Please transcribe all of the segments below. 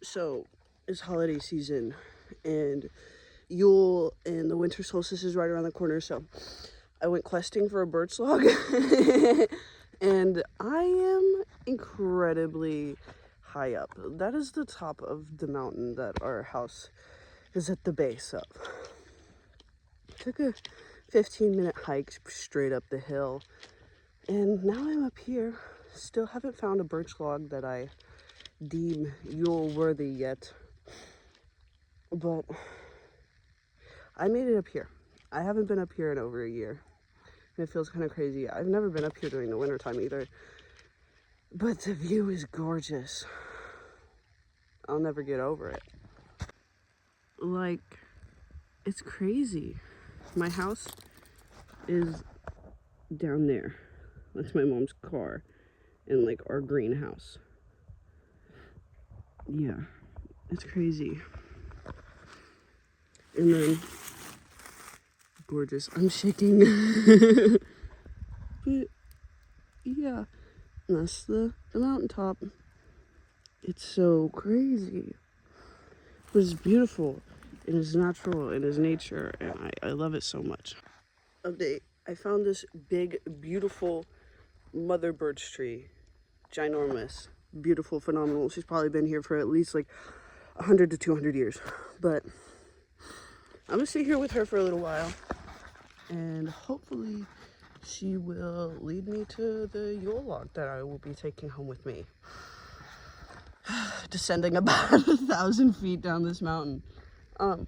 So it's holiday season, and Yule and the winter solstice is right around the corner. So I went questing for a birch log, and I am incredibly high up. That is the top of the mountain that our house is at the base of. Took a 15-minute hike straight up the hill, and now I'm up here. Still haven't found a birch log that I deem Yule worthy yet, but I made it up here. I haven't been up here in over a year, and it feels kind of crazy. I've never been up here during the wintertime either, but the view is gorgeous. I'll never get over it. Like, it's crazy. My house is down there. That's my mom's car and like our greenhouse. Yeah, it's crazy. And then, gorgeous. I'm shaking. But yeah, that's the mountaintop. It's so crazy. But it's beautiful. It is natural. It is nature. And I love it so much. Update. I found this big, beautiful mother birch tree. Ginormous. Beautiful, phenomenal. She's probably been here for at least like 100 to 200 years. But I'm going to sit here with her for a little while. And hopefully she will lead me to the Yule log that I will be taking home with me. Descending about 1,000 feet down this mountain. I'm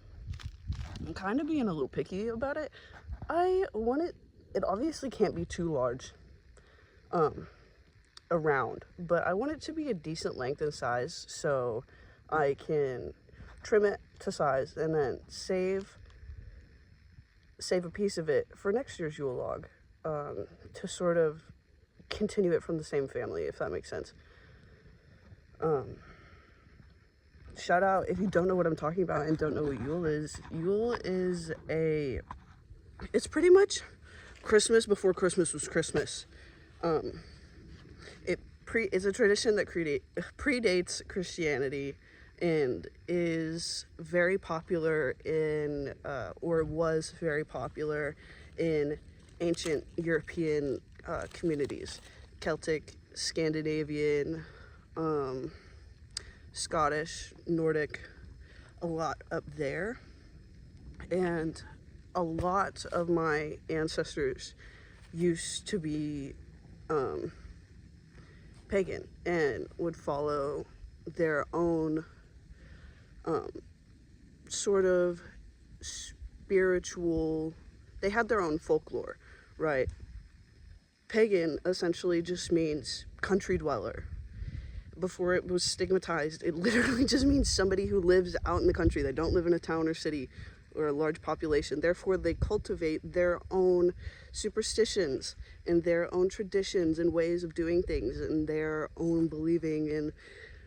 kind of being a little picky about it. I want it obviously can't be too large around, but I want it to be a decent length and size so I can trim it to size and then save a piece of it for next year's Yule log, to sort of continue it from the same family, if that makes sense. Shout out if you don't know what I'm talking about and don't know what Yule is. Yule is it's pretty much Christmas before Christmas was Christmas. It's a tradition that predates Christianity and is very popular in, or was very popular in ancient European communities. Celtic, Scandinavian, Scottish, Nordic, a lot up there. And a lot of my ancestors used to be pagan and would follow their own sort of spiritual, they had their own folklore, right? Pagan essentially just means country dweller. Before it was stigmatized, it literally just means somebody who lives out in the country. They don't live in a town or city or a large population. Therefore, they cultivate their own superstitions and their own traditions and ways of doing things and their own believing in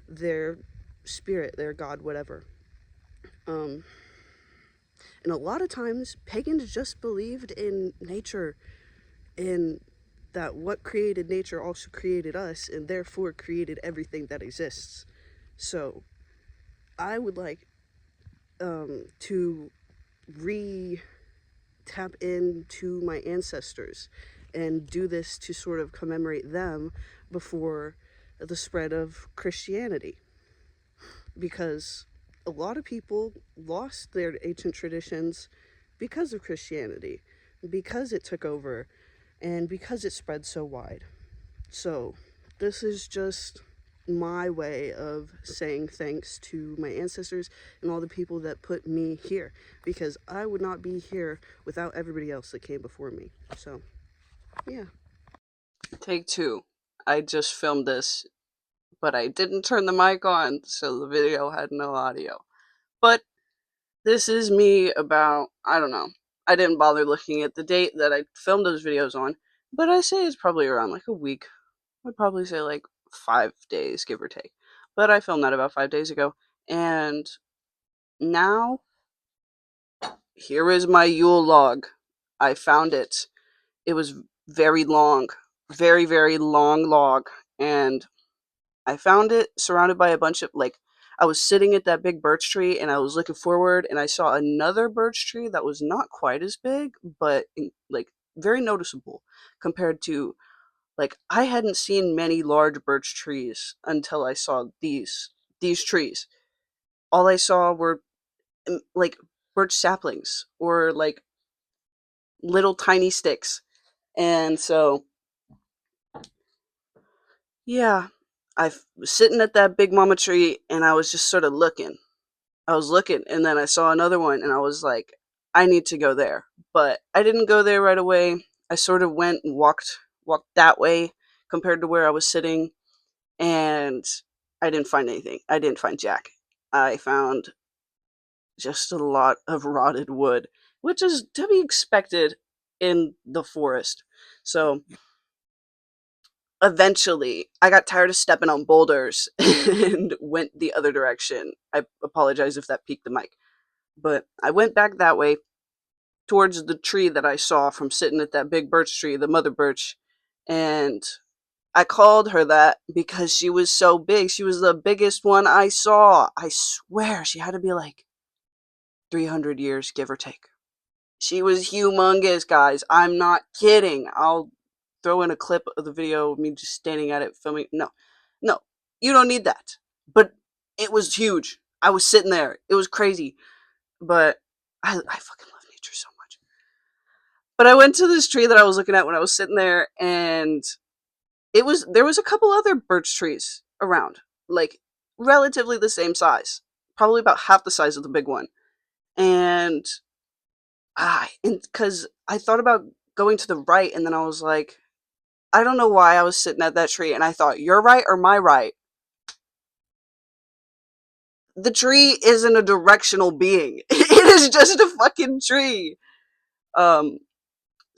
their spirit, their God, whatever. And a lot of times, pagans just believed in nature, in that what created nature also created us and therefore created everything that exists. So I would like to tap into my ancestors and do this to sort of commemorate them before the spread of Christianity, because a lot of people lost their ancient traditions because of Christianity, because it took over and because it spread so wide. So this is just my way of saying thanks to my ancestors and all the people that put me here, because I would not be here without everybody else that came before me. So yeah. Take two. I just filmed this, but I didn't turn the mic on, so the video had no audio. But this is me about, I don't know, I didn't bother looking at the date that I filmed those videos on, but I say it's probably around like a week. I'd probably say like 5 days, give or take. But I filmed that about 5 days ago, and now here is my Yule log. I found it. It was very long, very long log, and I found it surrounded by a bunch of, like, I was sitting at that big birch tree and I was looking forward and I saw another birch tree that was not quite as big, but like very noticeable compared to, like, I hadn't seen many large birch trees until I saw these trees. All I saw were like birch saplings or like little tiny sticks. And so, yeah, was sitting at that big mama tree and I was just sort of looking. I was looking and then I saw another one and I was like, I need to go there. But I didn't go there right away. I sort of went and walked that way compared to where I was sitting, and I didn't find anything. I didn't find Jack. I found just a lot of rotted wood, which is to be expected in the forest. So eventually, I got tired of stepping on boulders and went the other direction. I apologize if that peaked the mic. But I went back that way towards the tree that I saw from sitting at that big birch tree, the mother birch. And I called her that because she was so big. She was the biggest one I saw. I swear she had to be like 300 years, give or take. She was humongous, guys. I'm not kidding. I'll throw in a clip of the video of me just standing at it filming. No, no, you don't need that. But it was huge. I was sitting there. It was crazy. But I fucking love nature so much. But I went to this tree that I was looking at when I was sitting there, and there was a couple other birch trees around, like relatively the same size, probably about half the size of the big one. And and because I thought about going to the right, and then I was like, I don't know why I was sitting at that tree, and I thought, your right or my right? The tree isn't a directional being. It is just a fucking tree. Um,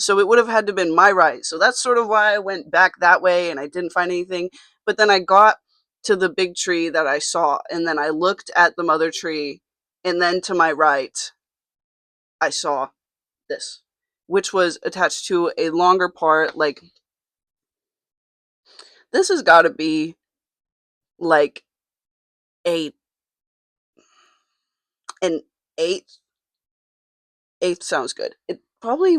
so it would have had to have been my right. So that's sort of why I went back that way and I didn't find anything. But then I got to the big tree that I saw, and then I looked at the mother tree, and then to my right, I saw this, which was attached to a longer part. Like, this has got to be like a an eighth. Eighth sounds good. It's probably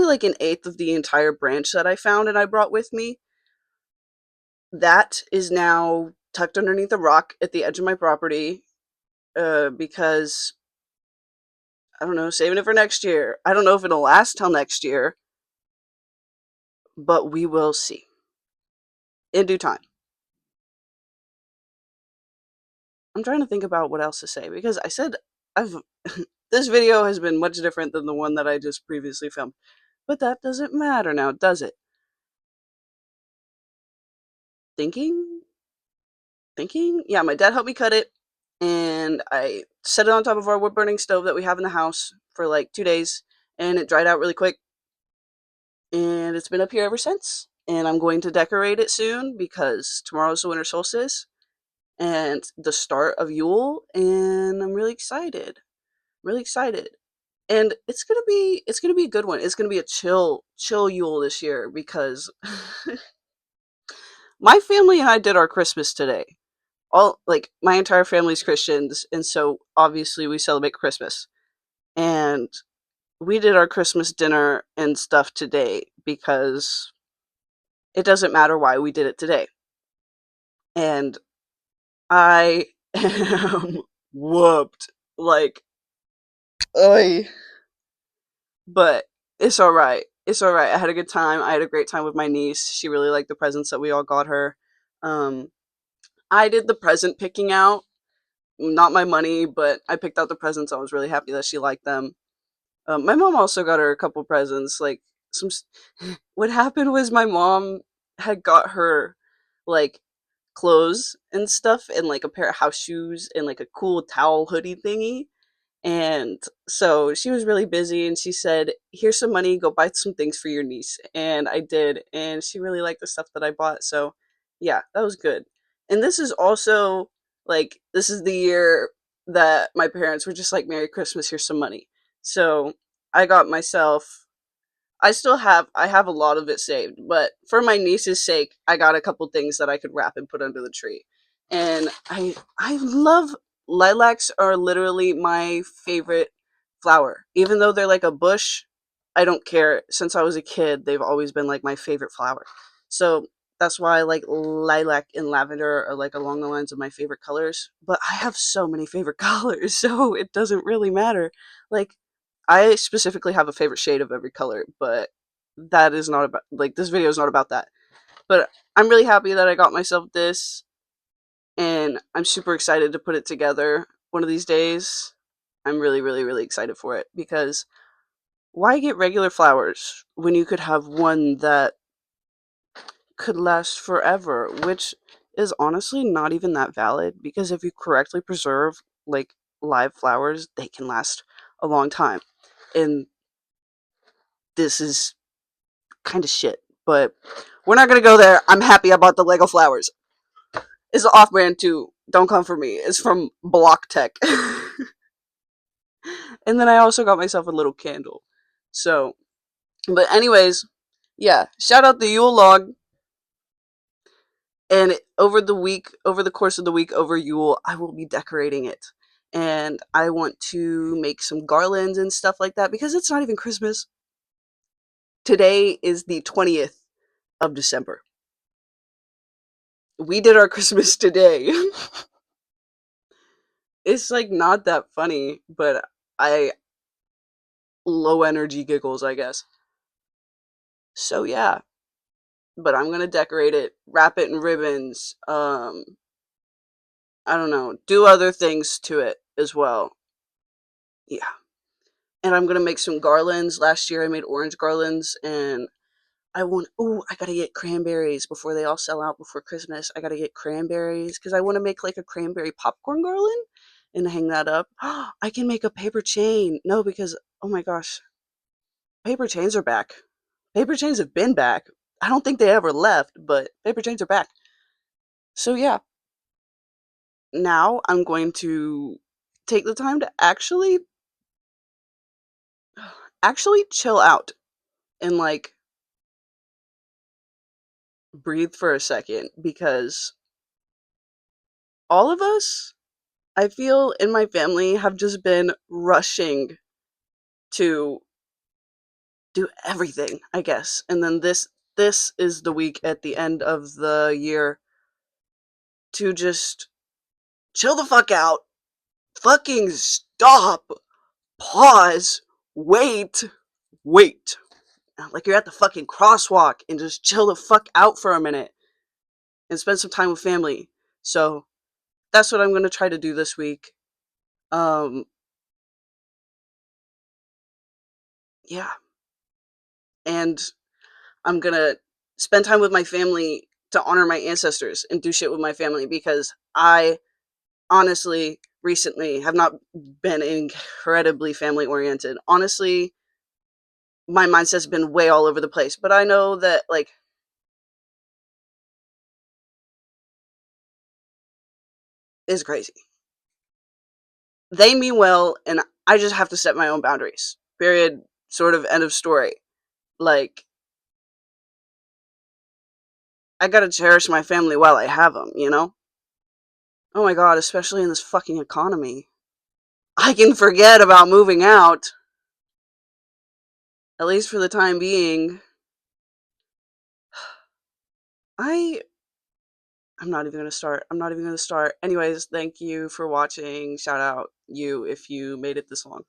like an eighth of the entire branch that I found and I brought with me. That is now tucked underneath a rock at the edge of my property, because I don't know, saving it for next year. I don't know if it'll last till next year, but we will see in due time. I'm trying to think about what else to say because I said I've this video has been much different than the one that I just previously filmed, but that doesn't matter now, does it? Thinking, thinking. Yeah, my dad helped me cut it, and I set it on top of our wood burning stove that we have in the house for like 2 days, and it dried out really quick. And it's been up here ever since. And I'm going to decorate it soon because tomorrow's the winter solstice and the start of Yule, and I'm really excited. Really excited. And it's gonna be a good one. It's gonna be a chill Yule this year because my family and I did our Christmas today. All like my entire family's Christians, and so obviously we celebrate Christmas. And we did our Christmas dinner and stuff today because it doesn't matter why we did it today. And I am whooped. Like, oi. But it's all right. It's all right. I had a good time. I had a great time with my niece. She really liked the presents that we all got her. Um, I did the present picking out, not my money, but I picked out the presents. I was really happy that she liked them. My mom also got her a couple presents. Like some. What happened was my mom had got her like clothes and stuff, and like a pair of house shoes and like a cool towel hoodie thingy. And so she was really busy and she said, here's some money, go buy some things for your niece. And I did. And she really liked the stuff that I bought. So yeah, that was good. And this is also like, this is the year that my parents were just like, Merry Christmas, here's some money. So I got myself, I have a lot of it saved, but for my niece's sake, I got a couple things that I could wrap and put under the tree. And I love lilacs are literally my favorite flower. Even though they're like a bush, I don't care. Since I was a kid, they've always been like my favorite flower. So that's why like lilac and lavender are like along the lines of my favorite colors. But I have so many favorite colors, so it doesn't really matter. Like I specifically have a favorite shade of every color, but that is not about like this video is not about that. But I'm really happy that I got myself this and I'm super excited to put it together one of these days. I'm really, really, really excited for it because why get regular flowers when you could have one that could last forever, which is honestly not even that valid because if you correctly preserve like live flowers, they can last a long time. And this is kind of shit, but we're not going to go there. I'm happy I bought the Lego flowers. It's off brand too. Don't come for me. It's from Block Tech. And then I also got myself a little candle. So, but anyways, yeah, shout out the Yule log. And over the week, over the course of the week, over Yule, I will be decorating it. And I want to make some garlands and stuff like that because it's not even Christmas. Today is the 20th of December. We did our Christmas today. It's like not that funny, but I low energy giggles, I guess. So yeah, but I'm gonna decorate it, wrap it in ribbons, I don't know, do other things to it as well. Yeah. And I'm gonna make some garlands. Last year I made orange garlands and I gotta get cranberries before they all sell out before Christmas. I gotta get cranberries because I want to make like a cranberry popcorn garland and hang that up. I can make a paper chain. No, because oh my gosh, paper chains are back. Paper chains have been back. I don't think they ever left, but paper chains are back. So yeah, now I'm going to take the time to actually chill out and like breathe for a second because all of us, I feel in my family have just been rushing to do everything, I guess. And then this is the week at the end of the year to just chill the fuck out, fucking stop, pause, wait, wait. Like you're at the fucking crosswalk and just chill the fuck out for a minute and spend some time with family. So that's what I'm gonna try to do this week. Um, yeah, and I'm gonna spend time with my family to honor my ancestors and do shit with my family because I honestly recently have not been incredibly family oriented. Honestly, my mindset's been way all over the place, but I know that like it's crazy. They mean well, and I just have to set my own boundaries. Period. Sort of end of story. Like I gotta cherish my family while I have them, you know? Oh my god, especially in this fucking economy. I can forget about moving out, at least for the time being. I I'm not even gonna start. I'm not even gonna start. Anyways, thank you for watching. Shout out you if you made it this long.